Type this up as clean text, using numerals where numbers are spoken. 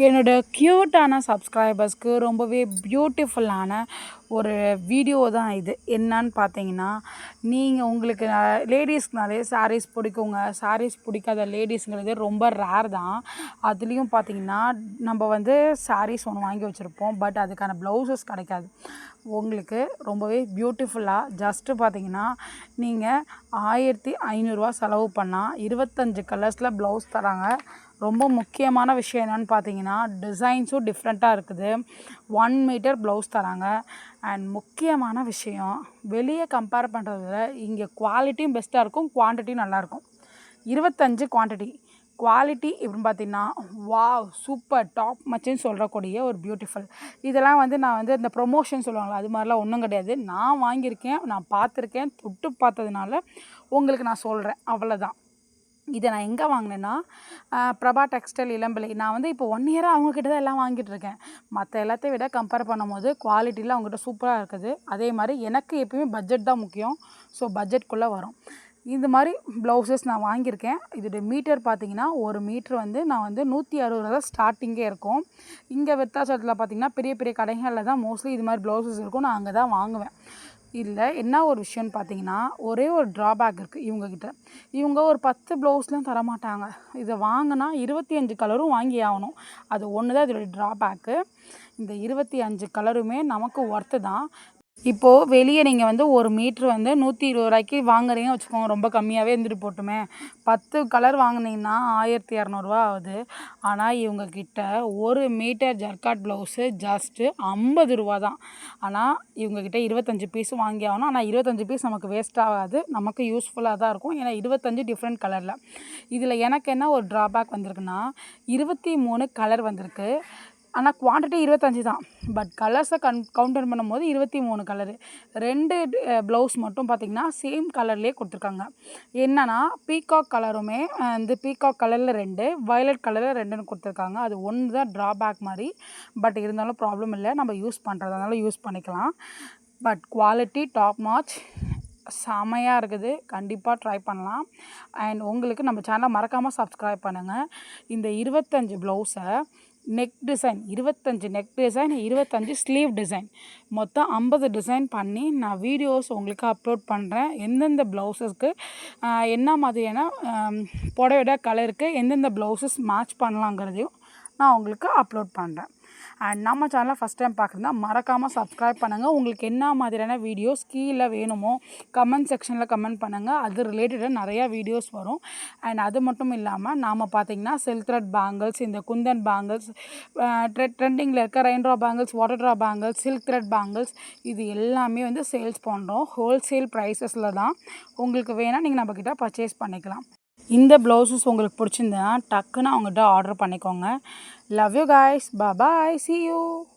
என்னோட க்யூட்டான சப்ஸ்கிரைபர்ஸ்க்கு ரொம்பவே பியூட்டிஃபுல்லான ஒரு வீடியோ தான் இது. என்னன்னு பார்த்தீங்கன்னா, நீங்கள் உங்களுக்கு லேடீஸ்னாலே சாரீஸ் பிடிக்குங்க. சாரீஸ் பிடிக்காத லேடீஸுங்கிறது ரொம்ப ரேர் தான். அதுலேயும் பார்த்தீங்கன்னா, நம்ம வந்து சாரீஸ் ஒன்று வாங்கி வச்சுருப்போம். பட் அதுக்கான ப்ளவுசஸ் கிடைக்காது. உங்களுக்கு ரொம்பவே பியூட்டிஃபுல்லாக ஜஸ்ட்டு பார்த்தீங்கன்னா, நீங்கள் ரூ. 1500 செலவு பண்ணால் 25 கலர்ஸில் ப்ளவுஸ் தராங்க. ரொம்ப முக்கியமான விஷயம் என்னென்னு பார்த்தீங்கன்னா, டிசைன்ஸும் டிஃப்ரெண்ட்டாக இருக்குது. 1 மீட்டர் ப்ளவுஸ் தராங்க. அண்ட் முக்கியமான விஷயம், வெளியே கம்பேர் பண்ணுறத விட இங்கே குவாலிட்டியும் பெஸ்ட்டாக இருக்கும், குவான்டிட்டியும் நல்லாயிருக்கும். 25 குவான்டிட்டி, குவாலிட்டி எப்படின்னு பார்த்தீங்கன்னா, வாவ் சூப்பர் டாப் மச்சுன்னு சொல்கிறக்கூடிய ஒரு பியூட்டிஃபுல். இதெல்லாம் வந்து நான் வந்து இந்த ப்ரொமோஷன் சொல்லுவாங்களா, அது மாதிரிலாம் ஒன்றும் கிடையாது. நான் வாங்கியிருக்கேன், நான் பார்த்துருக்கேன், தொட்டு பார்த்ததுனால உங்களுக்கு நான் சொல்கிறேன், அவ்வளோதான். இதை நான் எங்கே வாங்கினேன்னா, பிரபா டெக்ஸ்டைல் இளம்பிள்ளை. நான் வந்து இப்போ 1 இயராக அவங்கக்கிட்ட தான் எல்லாம் வாங்கிட்டுருக்கேன். மற்ற எல்லாத்தையும் விட கம்பேர் பண்ணும்போது குவாலிட்டியில் அவங்ககிட்ட சூப்பராக இருக்குது. அதே மாதிரி எனக்கு எப்பயுமே பட்ஜெட் தான் முக்கியம். ஸோ பட்ஜெட்குள்ளே வரும். இந்த மாதிரி ப்ளவுசஸ் நான் வாங்கியிருக்கேன். இதோடைய மீட்டர் பார்த்தீங்கன்னா, ஒரு மீட்ரு வந்து நான் வந்து 160 தான் ஸ்டார்டிங்கே இருக்கும். இங்கே விருத்தாச்சலத்தில் பார்த்தீங்கன்னா, பெரிய பெரிய கடைகளில் தான் மோஸ்ட்லி இது மாதிரி ப்ளவுசஸ் இருக்கும். நான் அங்கே தான் வாங்குவேன். இதில் என்ன ஒரு விஷயம்னு பார்த்தீங்கன்னா, ஒரே ஒரு ட்ராபேக் இருக்குது இவங்கக்கிட்ட. இவங்க ஒரு 10 ப்ளவுஸ்லாம் தரமாட்டாங்க. இதை வாங்கினா 25 கலரும் வாங்கி ஆகணும். அது ஒன்று தான் இதோடைய ட்ராபேக்கு. இந்த 25 கலருமே நமக்கு ஒர்த்து தான். இப்போது வெளியே நீங்கள் வந்து ஒரு மீட்ரு வந்து ரூ. 120 வாங்குறீங்கன்னு வச்சுக்கோங்க, ரொம்ப கம்மியாகவே இருந்துட்டு போட்டுமே. 10 கலர் வாங்கினீங்கன்னா ரூ. 1200 ஆகுது. ஆனால் இவங்கக்கிட்ட ஒரு மீட்டர் ஜர்காட் ப்ளவுஸு ஜஸ்ட்டு ரூ. 50 தான். ஆனால் இவங்கக்கிட்ட 25 பீஸ் வாங்கி ஆகணும். ஆனால் 25 பீஸ் நமக்கு வேஸ்ட் ஆகாது, நமக்கு யூஸ்ஃபுல்லாக தான் இருக்கும். ஏன்னா 25 டிஃப்ரெண்ட் கலரில். இதில் எனக்கு என்ன ஒரு ட்ராபேக் வந்திருக்குன்னா, 23 கலர் வந்திருக்கு. ஆனால் குவான்டிட்டி 25 தான். பட் கலர்ஸை கவுண்டர் பண்ணும்போது 23 கலரு. 2 ப்ளவுஸ் மட்டும் பார்த்திங்கன்னா சேம் கலர்லேயே கொடுத்துருக்காங்க. என்னென்னா பீகாக் கலருமே வந்து பீகாக் கலரில் 2, வயலட் கலரில் 2ன்னு கொடுத்துருக்காங்க. அது ஒன்று தான் ட்ராபேக் மாதிரி. பட் இருந்தாலும் ப்ராப்ளம் இல்லை, நம்ம யூஸ் பண்ணுறதுனால யூஸ் பண்ணிக்கலாம். பட் குவாலிட்டி டாப் நாச், செமையாக இருக்குது. கண்டிப்பாக ட்ரை பண்ணலாம். அண்ட் உங்களுக்கு நம்ம சேனலை மறக்காமல் சப்ஸ்கிரைப் பண்ணுங்கள். இந்த 25 ப்ளவுஸை neck design 25 neck design, 25 sleeve design, மொத்தம் 50 டிசைன் பண்ணி நான் வீடியோஸ் உங்களுக்கு அப்லோட் பண்ணுறேன். எந்தெந்த ப்ளவுஸஸ்க்கு என்ன மாதிரியான புடவையோட கலருக்கு எந்தெந்த ப்ளவுஸஸ் மேட்ச் பண்ணலாங்கிறதையும் நான் உங்களுக்கு அப்லோட் பண்ணுறேன். அண்ட் நம்ம சேனலை ஃபஸ்ட் டைம் பார்க்குறதுனா மறக்காமல் சப்ஸ்கிரைப் பண்ணுங்கள். உங்களுக்கு என்ன மாதிரியான வீடியோஸ் கீழே வேணுமோ கமெண்ட் செக்ஷனில் கமெண்ட் பண்ணுங்கள். அது ரிலேட்டடாக நிறையா வீடியோஸ் வரும். அண்ட் அது மட்டும் இல்லாமல் நாம் பார்த்திங்கன்னா சில்க் த்ரெட் பேங்கிள்ஸ், இந்த குந்தன் பேங்கிள்ஸ், ட்ரெண்டிங்கில் இருக்க raindrop bangles, water drop bangles, silk thread bangles, இது எல்லாமே வந்து சேல்ஸ் பண்ணுறோம். ஹோல்சேல் ப்ரைஸஸில் தான். உங்களுக்கு வேணால் நீங்கள் நம்மக்கிட்ட பர்ச்சேஸ் பண்ணிக்கலாம். இந்த ப்ளவுஸஸ் உங்களுக்கு பிடிச்சிருந்தா டக்குன்னு அவங்ககிட்ட ஆர்டர் பண்ணிக்கோங்க. Love you guys. Bye. See you.